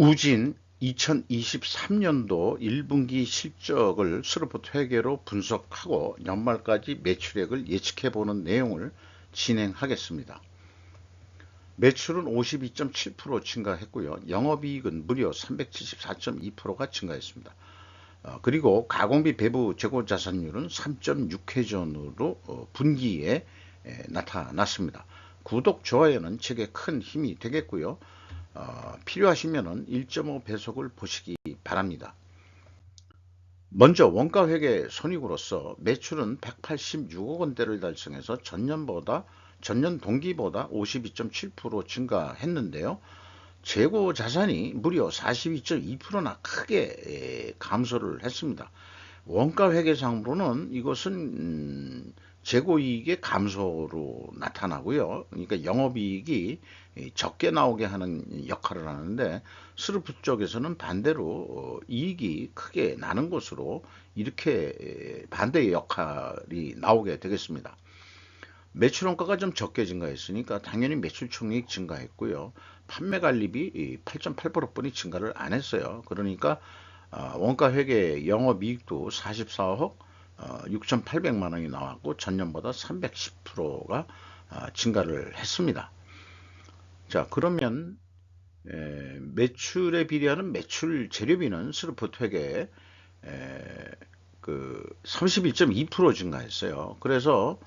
우진 2023년도 1분기 실적을 스루프트 회계로 분석하고 연말까지 매출액을 예측해보는 내용을 진행하겠습니다. 매출은 52.7% 증가했고요. 영업이익은 무려 374.2%가 증가했습니다. 그리고 가공비 배부 재고자산율은 3.6회전으로 분기에 나타났습니다. 구독, 좋아요는 제게 큰 힘이 되겠고요. 필요하시면 1.5배속을 보시기 바랍니다. 먼저 원가회계 손익으로서 매출은 186억 원대를 달성해서 전년 동기보다 52.7% 증가했는데요. 재고 자산이 무려 42.2%나 크게 감소를 했습니다. 원가회계상으로는 이것은 재고이익의 감소로 나타나고요. 그러니까 영업이익이 적게 나오게 하는 역할을 하는데, 스루프 쪽에서는 반대로 이익이 크게 나는 것으로 이렇게 반대의 역할이 나오게 되겠습니다. 매출원가가 좀 적게 증가했으니까 당연히 매출총액 증가했고요. 판매관리비 8.8%뿐이 증가를 안 했어요. 그러니까 원가회계 영업이익도 44억 6,800만 원이 나왔고 전년보다 310%가 증가를 했습니다. 자, 그러면 매출에 비례하는 매출 재료비는 스루프트 회계 그 31.2% 증가했어요. 그래서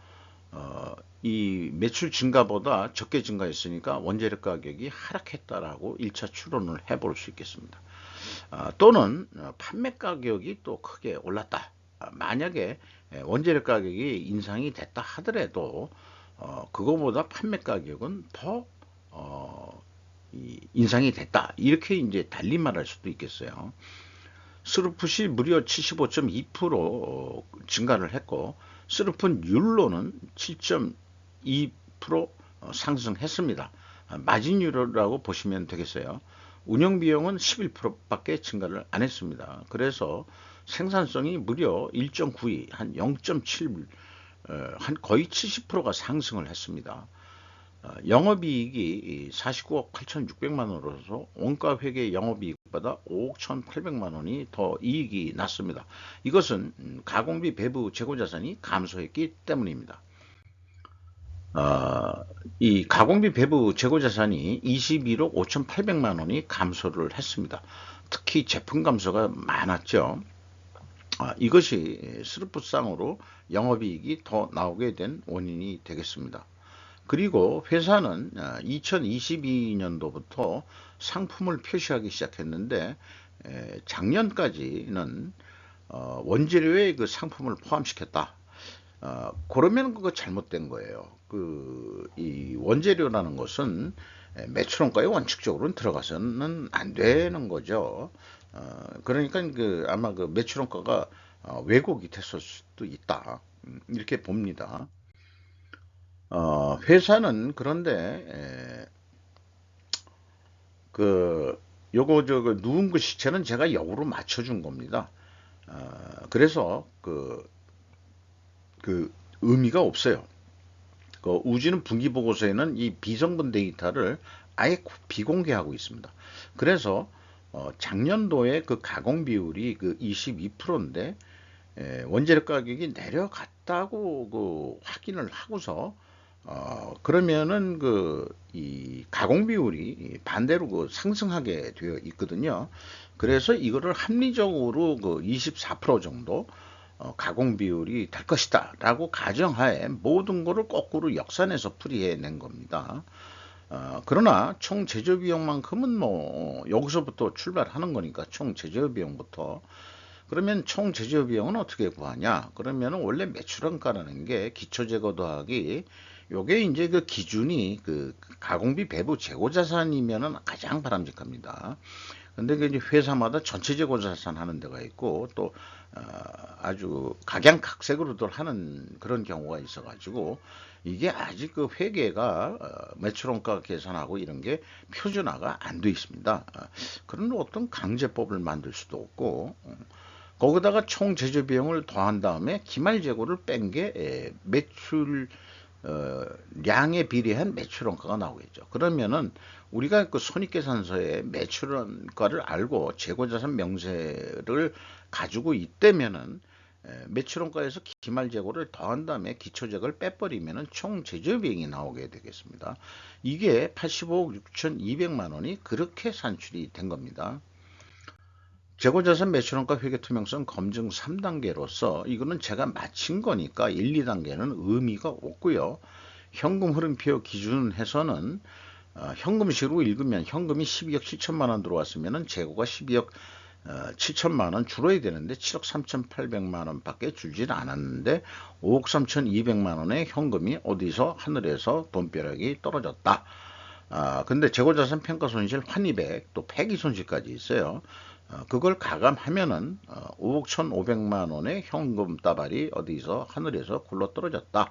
이 매출 증가보다 적게 증가했으니까 원재료 가격이 하락했다라고 1차 추론을 해볼 수 있겠습니다. 또는 판매 가격이 또 크게 올랐다. 만약에 원재료 가격이 인상이 됐다 하더라도 그거보다 판매 가격은 더 인상이 됐다. 이렇게 이제 달리 말할 수도 있겠어요. 스루프시 무려 75.2% 증가를 했고, 스루프 율로는 7.2% 상승했습니다. 마진율이라고 보시면 되겠어요. 운영비용은 11%밖에 증가를 안 했습니다. 그래서 생산성이 무려 1.92, 한 0.7, 한 거의 70%가 상승을 했습니다. 영업이익이 49억 8,600만 원으로서 원가회계 영업이익보다 5억 1,800만 원이 더 이익이 났습니다. 이것은 가공비 배부 재고자산이 감소했기 때문입니다. 이 가공비 배부 재고자산이 21억 5,800만 원이 감소를 했습니다. 특히 제품 감소가 많았죠. 이것이 스루프상으로 영업이익이 더 나오게 된 원인이 되겠습니다. 그리고 회사는 2022년도부터 상품을 표시하기 시작했는데, 작년까지는 원재료에 그 상품을 포함시켰다. 그러면 그거 잘못된 거예요. 이 원재료라는 것은 매출원가에 원칙적으로는 들어가서는 안 되는 거죠. 그러니까 아마 그 매출원가가 왜곡이 됐을 수도 있다. 이렇게 봅니다. 회사는 그런데 요거 누운 그 시체는 제가 역으로 맞춰준 겁니다. 그래서 의미가 없어요. 우지는 분기 보고서에는 이 비성분 데이터를 아예 비공개하고 있습니다. 그래서 작년도에 그 가공 비율이 22%인데 원재료 가격이 내려갔다고 확인을 하고서 그러면은 이 가공 비율이 반대로 상승하게 되어 있거든요. 그래서 이거를 합리적으로 24% 정도 가공 비율이 될 것이다 라고 가정하에 모든 거를 거꾸로 역산해서 풀이해낸 겁니다. 그러나 총 제조 비용만큼은 뭐 여기서부터 출발하는 거니까 총 제조 비용부터. 그러면 총 제조 비용은 어떻게 구하냐? 그러면 원래 매출원가라는 게 기초 제거 더하기 요게 이제 그 기준이 가공비 배부 재고 자산이면은 가장 바람직합니다. 근데 이제 회사마다 전체 재고 자산 하는 데가 있고 또 아주 각양각색으로들 하는 그런 경우가 있어가지고 이게 아직 그 회계가 매출원가 계산하고 이런 게 표준화가 안 돼 있습니다. 그런 어떤 강제법을 만들 수도 없고, 거기다가 총 제조 비용을 더한 다음에 기말 재고를 뺀 게 매출 량에 비례한 매출원가가 나오겠죠. 그러면은 우리가 그 손익계산서에 매출원가를 알고 재고자산 명세를 가지고 있다면은 매출원가에서 기말재고를 더한 다음에 기초재고를 빼버리면은 총 제조비용이 나오게 되겠습니다. 이게 85억 6,200만 원이 그렇게 산출이 된 겁니다. 재고자산 매출원가 회계투명성 검증 3단계로서 이거는 제가 마친 거니까 1, 2단계는 의미가 없고요. 현금 흐름표 기준해서는 현금식으로 읽으면 현금이 12억 7천만 원 들어왔으면 재고가 12억 7천만 원 줄어야 되는데 7억 3,800만 원밖에 줄질 않았는데 5억 3,200만 원의 현금이 어디서 하늘에서 돈벼락이 떨어졌다. 근데 재고자산 평가손실 환입액 또 폐기손실까지 있어요. 그걸 가감하면은 5억 1,500만 원의 현금 따발이 어디서 하늘에서 굴러 떨어졌다.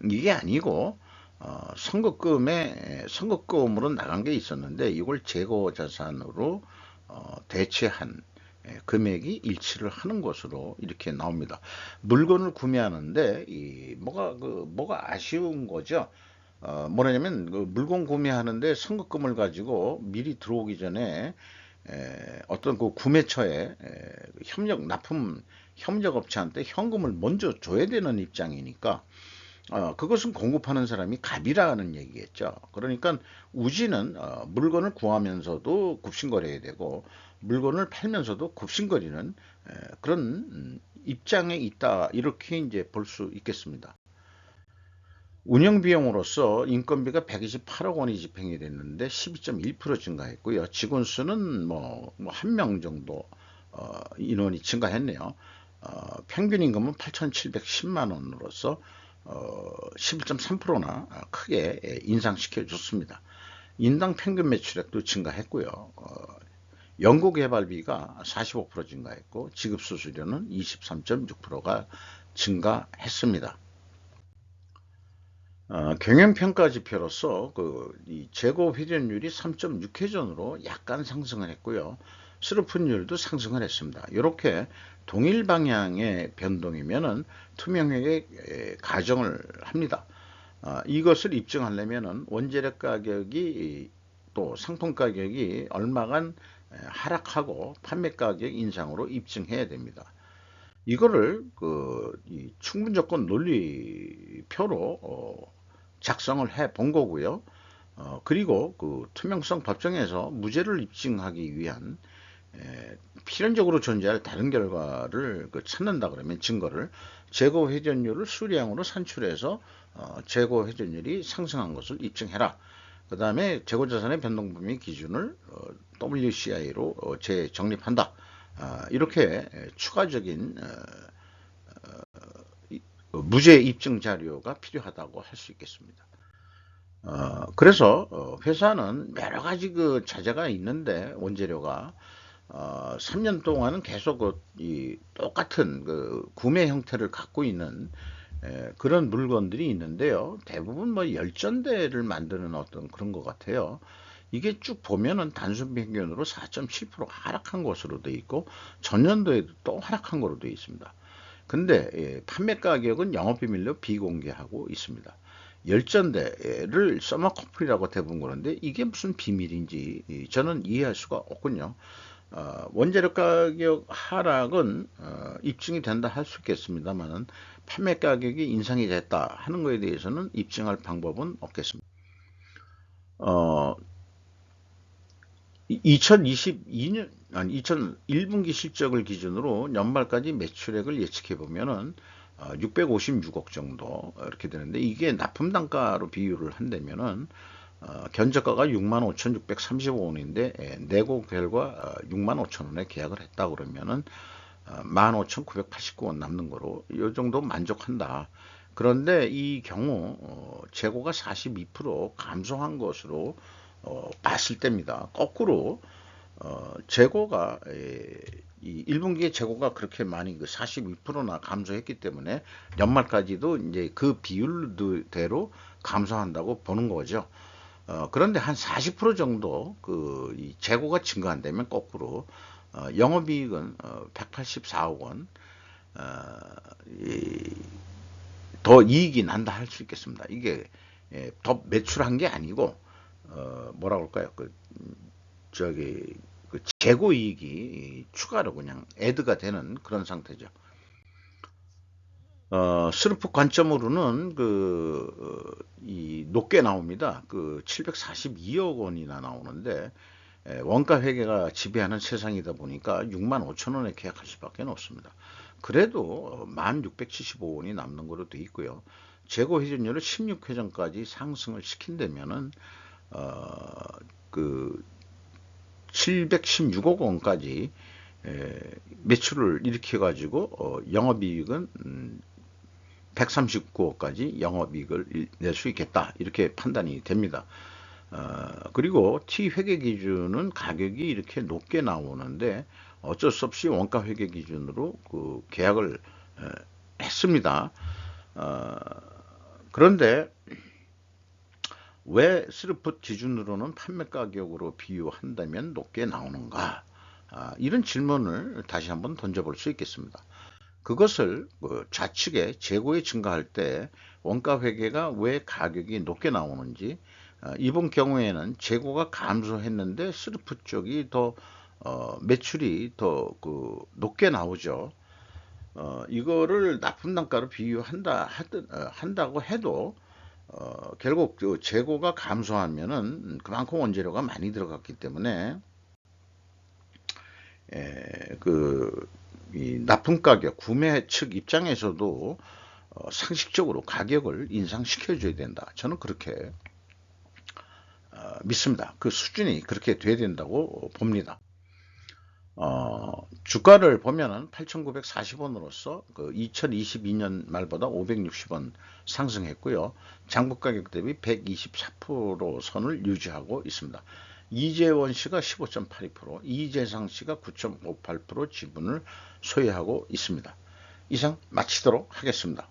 이게 아니고 선급금으로 나간 게 있었는데 이걸 재고자산으로 대체한 금액이 일치를 하는 것으로 이렇게 나옵니다. 물건을 구매하는데 뭐가 아쉬운 거죠. 뭐냐면 그 물건 구매하는데 선급금을 가지고 미리 들어오기 전에 어떤 그 구매처에 협력업체한테 현금을 먼저 줘야 되는 입장이니까 그것은 공급하는 사람이 갑이라는 얘기겠죠. 그러니까 우지는 물건을 구하면서도 굽신거려야 되고 물건을 팔면서도 굽신거리는 그런 입장에 있다 이렇게 이제 볼 수 있겠습니다. 운영 비용으로서 인건비가 128억 원이 집행이 됐는데 12.1% 증가했고요. 직원 수는 뭐 한 명 정도 인원이 증가했네요. 평균 임금은 8,710만 원으로서 11.3%나 크게 인상시켜 줬습니다. 인당 평균 매출액도 증가했고요. 연구개발비가 45% 증가했고 지급수수료는 23.6%가 증가했습니다. 경영평가 지표로서 이 재고 회전율이 3.6회전으로 약간 상승을 했고요. 스루풋율도 상승을 했습니다. 이렇게 동일 방향의 변동이면은 투명하게 가정을 합니다. 이것을 입증하려면은 원재료 가격이 또 상품 가격이 얼마간 하락하고 판매 가격 인상으로 입증해야 됩니다. 이거를 이 충분조건 논리표로 작성을 해 본 거고요. 그리고 그 투명성 법정에서 무죄를 입증하기 위한 필연적으로 존재할 다른 결과를 찾는다 그러면 증거를 재고 회전율을 수량으로 산출해서 재고 회전율이 상승한 것을 입증해라. 그 다음에 재고자산의 변동범위 기준을 WCI로 재정립한다. 이렇게 추가적인 무죄 입증 자료가 필요하다고 할 수 있겠습니다. 그래서 회사는 여러 가지 그 자재가 있는데 원재료가 3년 동안은 계속 이 똑같은 그 구매 형태를 갖고 있는 그런 물건들이 있는데요. 대부분 뭐 열전대를 만드는 어떤 그런 것 같아요. 이게 쭉 보면은 단순 평균으로 4.7% 하락한 것으로 돼 있고 전년도에도 또 하락한 것으로 돼 있습니다. 근데 판매 가격은 영업비밀로 비공개하고 있습니다. 열전대를 서머커플이라고 대부분 그러는데 이게 무슨 비밀인지 저는 이해할 수가 없군요. 원재료 가격 하락은 입증이 된다 할 수 있겠습니다만은 판매 가격이 인상이 됐다 하는 것에 대해서는 입증할 방법은 없겠습니다. 2022년 아니 2001분기 실적을 기준으로 연말까지 매출액을 예측해 보면은 656억 정도 이렇게 되는데 이게 납품 단가로 비율을 한다면은 견적가가 65,635원인데 내고 결과 65,000원에 계약을 했다 그러면은 15,989원 남는 거로 이 정도 만족한다. 그런데 이 경우 재고가 42% 감소한 것으로 봤을 때입니다. 거꾸로 재고가 이 1분기에 재고가 그렇게 많이 42%나 감소했기 때문에 연말까지도 이제 그 비율대로 감소한다고 보는 거죠. 그런데 한 40% 정도 이 재고가 증가한다면 거꾸로 영업이익은 184억 원, 더 이익이 난다 할 수 있겠습니다. 이게 더 매출한 게 아니고 뭐라고 할까요? 저기 재고 이익이 추가로 그냥 애드가 되는 그런 상태죠. 스루프 관점으로는 이 높게 나옵니다. 742억 원이나 나오는데 원가 회계가 지배하는 세상이다 보니까 6만 5천 원에 계약할 수밖에 없습니다. 그래도 1,675원이 남는 거로 돼 있고요. 재고 회전율을 16회전까지 상승을 시킨다면은 그 716억 원까지 매출을 일으켜 가지고 영업이익은 139억까지 영업이익을 낼 수 있겠다 이렇게 판단이 됩니다. 그리고 T 회계 기준은 가격이 이렇게 높게 나오는데 어쩔 수 없이 원가 회계 기준으로 계약을 했습니다. 그런데 왜 스루풋 기준으로는 판매 가격으로 비유한다면 높게 나오는가? 이런 질문을 다시 한번 던져볼 수 있겠습니다. 그것을 좌측에 재고에 증가할 때 원가 회계가 왜 가격이 높게 나오는지, 이번 경우에는 재고가 감소했는데 스루풋 쪽이 더 매출이 더 높게 나오죠. 이거를 납품 단가로 한다고 해도 결국 재고가 감소하면은 그만큼 원재료가 많이 들어갔기 때문에 이 납품 가격 구매 측 입장에서도 상식적으로 가격을 인상시켜 줘야 된다. 저는 그렇게 믿습니다. 그 수준이 그렇게 돼야 된다고 봅니다. 주가를 보면은 8,940원으로서 2022년 말보다 560원 상승했고요. 장부 가격 대비 124% 선을 유지하고 있습니다. 이재원 씨가 15.82%, 이재상 씨가 9.58% 지분을 소유하고 있습니다. 이상 마치도록 하겠습니다.